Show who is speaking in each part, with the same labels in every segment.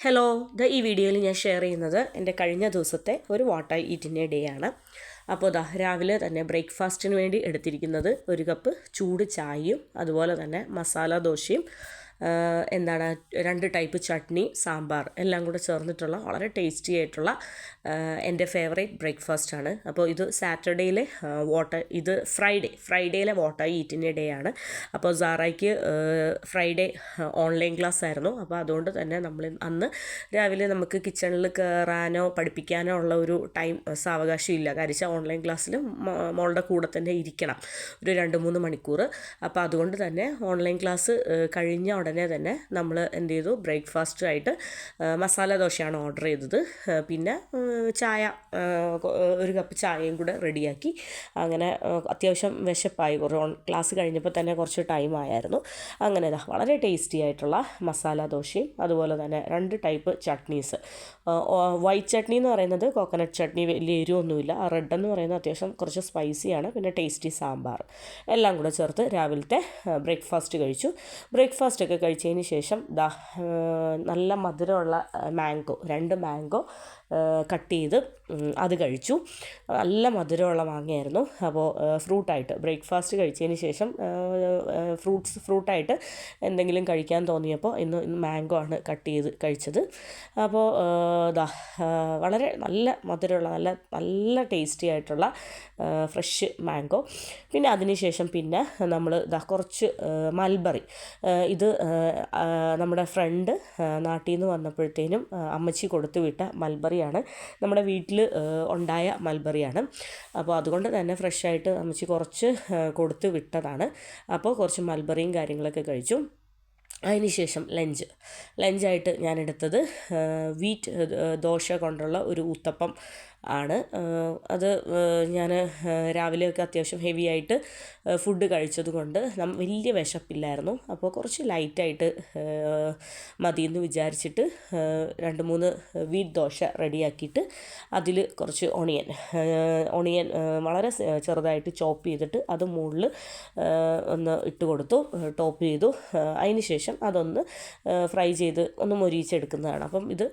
Speaker 1: Hello, ഈ വീഡിയോയിൽ ഞാൻ ഷെയർ ചെയ്യുന്നത് എൻ്റെ കഴിഞ്ഞ ദിവസത്തെ ഒരു what I eat in a day ആണ്. അപ്പോൾ രാവിലെ തന്നെ ബ്രേക്ക്ഫാസ്റ്റിന് വേണ്ടി എടുത്തിരിക്കുന്നത് ഒരു കപ്പ് ചൂട് ചായയും അതുപോലെ തന്നെ മസാല ദോശയും രണ്ട് ടൈപ്പ് ചട്നി, സാമ്പാർ എല്ലാം കൂടെ ചേർന്നിട്ടുള്ള വളരെ ടേസ്റ്റി ആയിട്ടുള്ള എൻ്റെ ഫേവറേറ്റ് ബ്രേക്ക്ഫാസ്റ്റാണ്. അപ്പോൾ ഇത് സാറ്റർഡേയിലെ ഫ്രൈഡേയിലെ what I eat in a day ആണ്. അപ്പോൾ സാറയ്ക്ക് ഫ്രൈഡേ ഓൺലൈൻ ക്ലാസ് ആയിരുന്നു. അപ്പോൾ അതുകൊണ്ട് തന്നെ നമ്മൾ അന്ന് രാവിലെ നമുക്ക് കിച്ചണിൽ കയറാനോ പഠിപ്പിക്കാനോ ഉള്ള ഒരു സാവകാശം ഇല്ല. കാര്യം ഓൺലൈൻ ക്ലാസ്സിൽ മോളുടെ കൂടെ തന്നെ ഇരിക്കണം ഒരു 2-3 മണിക്കൂർ. അപ്പോൾ അതുകൊണ്ട് തന്നെ ഓൺലൈൻ ക്ലാസ് കഴിഞ്ഞ ഉടനെ തന്നെ നമ്മൾ എന്ത് ചെയ്തു, ബ്രേക്ക്ഫാസ്റ്റായിട്ട് മസാല ദോശയാണ് ഓർഡർ ചെയ്തത്. പിന്നെ ചായ, ഒരു കപ്പ് ചായയും കൂടെ റെഡിയാക്കി. അങ്ങനെ അത്യാവശ്യം വിശപ്പായി. ക്ലാസ് കഴിഞ്ഞപ്പോൾ തന്നെ കുറച്ച് ടൈം ആയിരുന്നു. അങ്ങനെ വളരെ ടേസ്റ്റി ആയിട്ടുള്ള മസാല ദോശയും അതുപോലെ തന്നെ 2 ടൈപ്പ് ചട്നീസ്. വൈറ്റ് ചട്നി എന്ന് പറയുന്നത് കോക്കനട്ട് ചട്നി, വലിയ എരിവൊന്നുമില്ല. റെഡ് എന്ന് പറയുന്നത് അത്യാവശ്യം കുറച്ച് സ്പൈസിയാണ്. പിന്നെ ടേസ്റ്റി സാമ്പാർ എല്ലാം കൂടെ ചേർത്ത് രാവിലത്തെ ബ്രേക്ക്ഫാസ്റ്റ് കഴിച്ചു. ബ്രേക്ക്ഫാസ്റ്റൊക്കെ കഴിച്ചതിന് ശേഷം നല്ല മധുരമുള്ള 2 മാംഗോ കട്ട് ചെയ്ത് അത് കഴിച്ചു. നല്ല മധുരമുള്ള മാങ്ങയായിരുന്നു. അപ്പോൾ ഫ്രൂട്ടായിട്ട് ബ്രേക്ക്ഫാസ്റ്റ് കഴിച്ചതിന് ശേഷം ഫ്രൂട്ടായിട്ട് എന്തെങ്കിലും കഴിക്കാൻ തോന്നിയപ്പോൾ ഇന്ന് മാംഗോ ആണ് കട്ട് ചെയ്ത് കഴിച്ചത്. അപ്പോൾ വളരെ നല്ല മധുരമുള്ള നല്ല ടേസ്റ്റി ആയിട്ടുള്ള ഫ്രഷ് മാംഗോ. പിന്നെ അതിനുശേഷം പിന്നെ നമ്മൾ കുറച്ച് മൽബറി, ഇത് നമ്മുടെ ഫ്രണ്ട് നാട്ടിൽ നിന്ന് വന്നപ്പോഴത്തേനും അമ്മച്ചി കൊടുത്തു വിട്ട മൽബറിയാണ്. നമ്മുടെ വീട്ടിൽ ഉണ്ടായ മൽബറിയാണ്. അപ്പോൾ അതുകൊണ്ട് തന്നെ ഫ്രഷായിട്ട് അമ്മച്ചി കുറച്ച് കൊടുത്തു വിട്ടതാണ്. അപ്പോൾ കുറച്ച് മൽബറിയും കാര്യങ്ങളൊക്കെ കഴിച്ചു. അതിനുശേഷം ലഞ്ചായിട്ട് ഞാൻ എടുത്തത് വീറ്റ് ദോശ കൊണ്ടുള്ള ഒരു ഊത്തപ്പം ആണ്. അത് ഞാൻ രാവിലെയൊക്കെ അത്യാവശ്യം ഹെവി ആയിട്ട് ഫുഡ് കഴിച്ചത് കൊണ്ട് വലിയ വിശപ്പില്ലായിരുന്നു. അപ്പോൾ കുറച്ച് ലൈറ്റായിട്ട് മതിയെന്ന് വിചാരിച്ചിട്ട് 2-3 വീറ്റ് ദോശ റെഡിയാക്കിയിട്ട് അതിൽ കുറച്ച് ഓണിയൻ വളരെ ചെറുതായിട്ട് ചോപ്പ് ചെയ്തിട്ട് അത് മുകളിൽ ഒന്ന് ഇട്ട് കൊടുത്തു, ടോപ്പ് ചെയ്തു. അതിന് ശേഷം അതൊന്ന് ഫ്രൈ ചെയ്ത് ഒന്ന് മൊരിയിച്ചെടുക്കുന്നതാണ്. അപ്പം ഇത്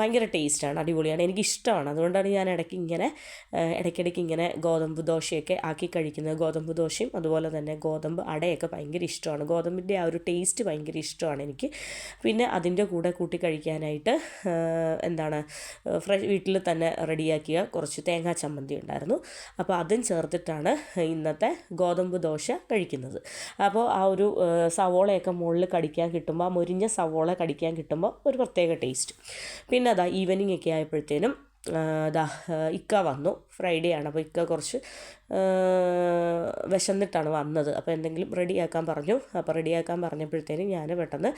Speaker 1: ഭയങ്കര ടേസ്റ്റാണ്, അടിപൊളിയാണ്, എനിക്കിഷ്ടമാണ്. അതുകൊണ്ടാണ് ഞാൻ ഇടയ്ക്കിടയ്ക്ക് ഇങ്ങനെ ഗോതമ്പ് ദോശയൊക്കെ ആക്കി കഴിക്കുന്നത്. ഗോതമ്പ് ദോശയും അതുപോലെ തന്നെ ഗോതമ്പ് അടയൊക്കെ ഭയങ്കര ഇഷ്ടമാണ്. ഗോതമ്പിൻ്റെ ആ ഒരു ടേസ്റ്റ് ഭയങ്കര ഇഷ്ടമാണ് എനിക്ക്. പിന്നെ അതിൻ്റെ കൂടെ കൂട്ടി കഴിക്കാനായിട്ട് വീട്ടിൽ തന്നെ റെഡിയാക്കിയ കുറച്ച് തേങ്ങാ ചമ്മന്തി ഉണ്ടായിരുന്നു. അപ്പോൾ അതും ചേർത്തിട്ടാണ് ഇന്നത്തെ ഗോതമ്പ് ദോശ കഴിക്കുന്നത്. അപ്പോൾ ആ ഒരു സവോളയൊക്കെ മുകളിൽ കടിക്കാൻ കിട്ടുമ്പോൾ, ആ മുരിഞ്ഞ സവോള കടിക്കാൻ കിട്ടുമ്പോൾ ഒരു പ്രത്യേക ടേസ്റ്റ്. പിന്നെ ഈവനിങ് ഒക്കെ ആയപ്പോഴത്തേനും ഇക്ക വന്നു. ഫ്രൈഡേ ആണ്. അപ്പോൾ ഇക്ക കുറച്ച് വിശന്നിട്ടാണ് വന്നത്. അപ്പോൾ എന്തെങ്കിലും റെഡിയാക്കാൻ പറഞ്ഞു. അപ്പോൾ റെഡിയാക്കാൻ പറഞ്ഞപ്പോഴത്തേനും ഞാൻ പെട്ടെന്ന്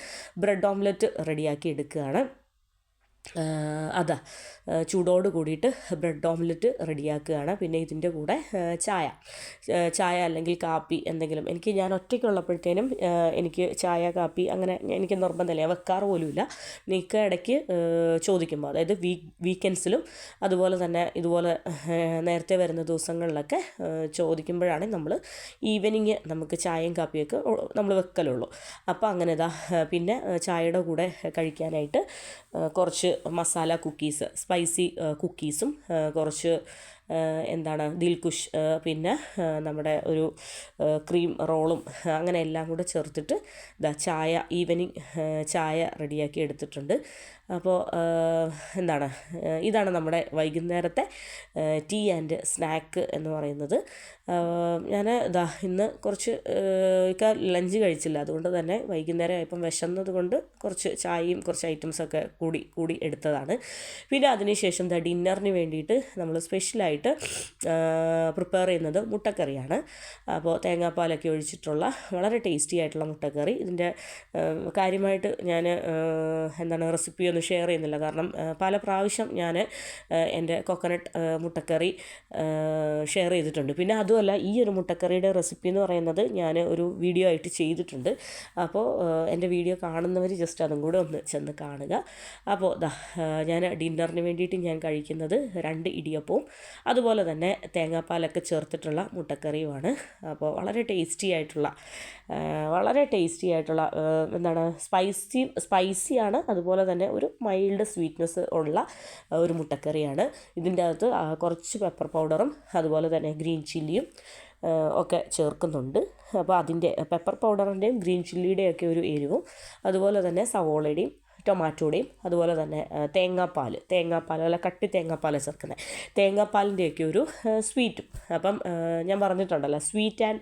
Speaker 1: ബ്രെഡ് ഓംലെറ്റ് റെഡിയാക്കി എടുക്കുകയാണ്. ചൂടോട് കൂടിയിട്ട് ബ്രെഡ് ഓംലെറ്റ് റെഡിയാക്കുകയാണ്. പിന്നെ ഇതിൻ്റെ കൂടെ ചായ അല്ലെങ്കിൽ കാപ്പി എന്തെങ്കിലും. ഞാൻ ഒറ്റയ്ക്കുള്ളപ്പോഴത്തേനും എനിക്ക് ചായ കാപ്പി അങ്ങനെ എനിക്ക് നിർബന്ധമില്ല, വെക്കാറ് പോലുമില്ല. മിക്ക ഇടയ്ക്ക് ചോദിക്കുമ്പോൾ, അതായത് വീക്കെൻഡ്സിലും അതുപോലെ തന്നെ ഇതുപോലെ നേരത്തെ വരുന്ന ദിവസങ്ങളിലൊക്കെ ചോദിക്കുമ്പോഴാണ് നമ്മൾ ഈവനിങ് നമുക്ക് ചായയും കാപ്പിയൊക്കെ നമ്മൾ വെക്കലുള്ളൂ. അപ്പോൾ അങ്ങനെ പിന്നെ ചായയുടെ കൂടെ കഴിക്കാനായിട്ട് കുറച്ച് മസാല കുക്കീസ്, സ്പൈസി കുക്കീസും കുറച്ച് ദിൽകുഷ്, പിന്നെ നമ്മുടെ ഒരു ക്രീം റോളും അങ്ങനെ എല്ലാം കൂടെ ചേർത്തിട്ട് ഈവനിങ് ചായ റെഡിയാക്കി എടുത്തിട്ടുണ്ട്. അപ്പോൾ ഇതാണ് നമ്മുടെ വൈകുന്നേരത്തെ ടീ ആൻഡ് സ്നാക്ക് എന്ന് പറയുന്നത്. ഞാൻ ഇന്ന് കുറച്ച് ലഞ്ച് കഴിച്ചില്ല, അതുകൊണ്ട് തന്നെ വൈകുന്നേരം ആയപ്പം വിശന്നത് കൊണ്ട് കുറച്ച് ചായയും കുറച്ച് ഐറ്റംസൊക്കെ കൂടി എടുത്തതാണ്. പിന്നെ അതിനുശേഷം ഡിന്നറിന് വേണ്ടിയിട്ട് നമ്മൾ സ്പെഷ്യലായിട്ട് പ്രിപ്പയർ ചെയ്യുന്നത് മുട്ടക്കറിയാണ്. അപ്പോൾ തേങ്ങാപ്പാലൊക്കെ ഒഴിച്ചിട്ടുള്ള വളരെ ടേസ്റ്റി ആയിട്ടുള്ള മുട്ടക്കറി. ഇതിൻ്റെ കാര്യമായിട്ട് ഞാൻ റെസിപ്പി ഒന്നും ഷെയർ ചെയ്യുന്നില്ല, കാരണം പല പ്രാവശ്യം ഞാൻ എൻ്റെ കോക്കനട്ട് മുട്ടക്കറി ഷെയർ ചെയ്തിട്ടുണ്ട്. പിന്നെ അതുമല്ല, ഈ ഒരു മുട്ടക്കറിയുടെ റെസിപ്പി എന്ന് പറയുന്നത് ഞാൻ ഒരു വീഡിയോ ആയിട്ട് ചെയ്തിട്ടുണ്ട്. അപ്പോൾ എൻ്റെ വീഡിയോ കാണുന്നവർ ജസ്റ്റ് അതും കൂടെ ഒന്ന് ചെന്ന് കാണുക. അപ്പോൾ ഞാൻ ഡിന്നറിന് വേണ്ടിയിട്ട് ഞാൻ കഴിക്കുന്നത് 2 ഇടിയപ്പവും അതുപോലെ തന്നെ തേങ്ങാപ്പാലൊക്കെ ചേർത്തിട്ടുള്ള മുട്ടക്കറിയുമാണ്. അപ്പോൾ വളരെ ടേസ്റ്റി ആയിട്ടുള്ള എന്താണ് സ്പൈസിയാണ്, അതുപോലെ തന്നെ ഒരു മൈൽഡ് സ്വീറ്റ്നെസ് ഉള്ള ഒരു മുട്ടക്കറിയാണ്. ഇതിൻ്റെ അകത്ത് കുറച്ച് പെപ്പർ പൗഡറും അതുപോലെ തന്നെ ഗ്രീൻ ചില്ലിയും ഒക്കെ ചേർക്കുന്നുണ്ട്. അപ്പോൾ അതിൻ്റെ പെപ്പർ പൗഡറിൻ്റെയും ഗ്രീൻ ചില്ലിയുടെയൊക്കെ ഒരു എരിവും, അതുപോലെ തന്നെ സവോളയുടെയും ടൊമാറ്റോയുടെയും അതുപോലെ തന്നെ തേങ്ങാപ്പാൽ അല്ല കട്ടി തേങ്ങാപ്പാൽ ചേർക്കുന്നത്, തേങ്ങാപ്പാലിൻ്റെയൊക്കെ ഒരു സ്വീറ്റും. അപ്പം ഞാൻ പറഞ്ഞിട്ടുണ്ടല്ലോ, സ്വീറ്റ് ആൻഡ്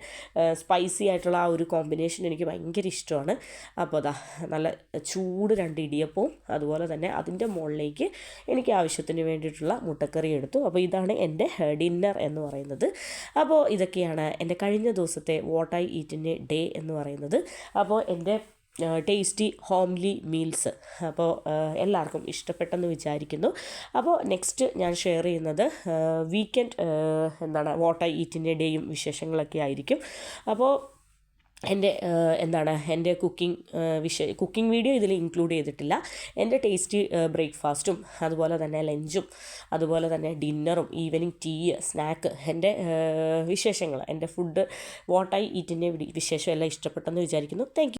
Speaker 1: സ്പൈസി ആയിട്ടുള്ള ആ ഒരു കോമ്പിനേഷൻ എനിക്ക് ഭയങ്കര ഇഷ്ടമാണ്. അപ്പോൾ അതാ നല്ല ചൂട് 2 ഇടിയപ്പവും അതുപോലെ തന്നെ അതിൻ്റെ മുകളിലേക്ക് എനിക്ക് ആവശ്യത്തിന് വേണ്ടിയിട്ടുള്ള മുട്ടക്കറി എടുത്തു. അപ്പോൾ ഇതാണ് എൻ്റെ ഡിന്നർ എന്ന് പറയുന്നത്. അപ്പോൾ ഇതൊക്കെയാണ് എൻ്റെ കഴിഞ്ഞ ദിവസത്തെ what I eat in a day എന്ന് പറയുന്നത്. അപ്പോൾ എൻ്റെ ടേസ്റ്റി ഹോംലി മീൽസ് അപ്പോൾ എല്ലാവർക്കും ഇഷ്ടപ്പെട്ടെന്ന് വിചാരിക്കുന്നു. അപ്പോൾ നെക്സ്റ്റ് ഞാൻ ഷെയർ ചെയ്യുന്നത് weekend what I eat in a ഡേയും വിശേഷങ്ങളൊക്കെ ആയിരിക്കും. അപ്പോൾ എൻ്റെ കുക്കിംഗ് വീഡിയോ ഇതിൽ ഇൻക്ലൂഡ് ചെയ്തിട്ടില്ല. എൻ്റെ ടേസ്റ്റി ബ്രേക്ക്ഫാസ്റ്റും അതുപോലെ തന്നെ ലഞ്ചും അതുപോലെ തന്നെ ഡിന്നറും ഈവനിങ് ടീ സ്നാക്ക്, എൻ്റെ വിശേഷങ്ങൾ, എൻ്റെ ഫുഡ് വാട്ട് ഐ ഈറ്റിൻ്റെ വിശേഷം എല്ലാം ഇഷ്ടപ്പെട്ടെന്ന് വിചാരിക്കുന്നു. Thank you.